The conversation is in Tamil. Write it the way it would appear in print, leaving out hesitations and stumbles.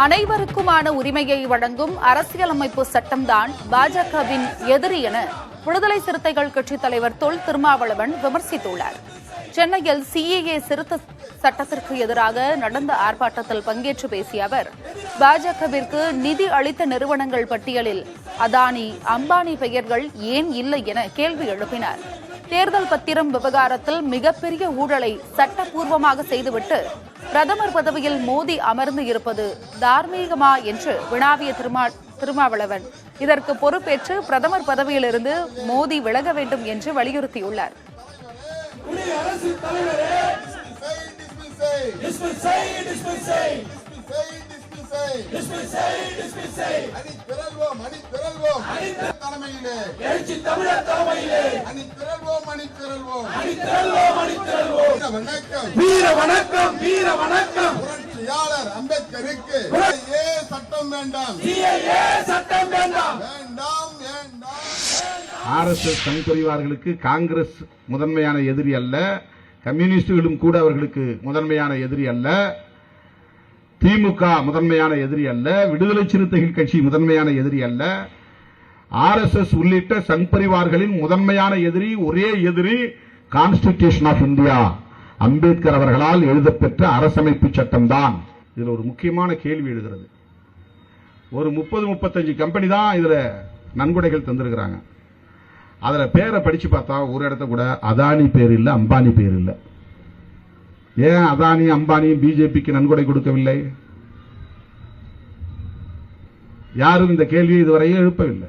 அனைவருக்குமான உரிமையை வழங்கும் அரசியலமைப்பு சட்டம்தான் பாஜகவின் எதிரி என விடுதலை சிறுத்தைகள் கட்சித் தலைவர் தொல் திருமாவளவன் விமர்சித்துள்ளார். சென்னையில் சிஏஏ திருத்த சட்டத்திற்கு எதிராக நடந்த ஆர்ப்பாட்டத்தில் பங்கேற்று பேசிய அவர், பாஜகவிற்கு நிதி அளித்த நிறுவனங்கள் பட்டியலில் அதானி, அம்பானி பெயர்கள் ஏன் இல்லை என கேள்வி எழுப்பினார். தேர்தல் பத்திரம் விவகாரத்தில் மிகப்பெரிய ஊழலை சட்டப்பூர்வமாக செய்துவிட்டு பிரதமர் பதவியில் மோடி அமர்ந்து இருப்பது தார்மீகமா என்று வினாவிய திருமாவளவன் இதற்கு பொறுப்பேற்று பிரதமர் பதவியிலிருந்து மோடி விலக வேண்டும் என்று வலியுறுத்தியுள்ளார். புரட்சியாளர் அம்பேத்கருக்கு சட்டம் வேண்டாம், RSS சங் பரிவார்களுக்கு காங்கிரஸ் முதன்மையான எதிரி அல்ல, கம்யூனிஸ்டுகளும் கூட அவர்களுக்கு முதன்மையான எதிரி அல்ல, திமுக முதன்மையான எதிரி அல்ல, விடுதலை சிறுத்தைகள் கட்சி முதன்மையான எதிரி அல்ல, RSS உள்ளிட்ட சங் பரிவார்களின் முதன்மையான எதிரி, ஒரே எதிரி கான்ஸ்டிடியூஷன் ஆஃப் இந்தியா, அம்பேத்கர் அவர்களால் எழுதப்பெற்ற அரசமைப்பு சட்டம் தான். இதுல ஒரு முக்கியமான கேள்வி எழுகிறது. ஒரு 30-35 கம்பெனி தான் இதுல நன்கொடைகள் தந்திருக்கிறாங்க. அதுல பேரை படிச்சு பார்த்தா ஒரு இடத்த கூட அதானி பேர் இல்ல, அம்பானி பேர் இல்ல. ஏன் அதானி அம்பானி பிஜேபிக்கு நன்கொடை கொடுக்கவில்லை? யாரும் இந்த கேள்வியை இதுவரையும் எழுப்பவில்லை.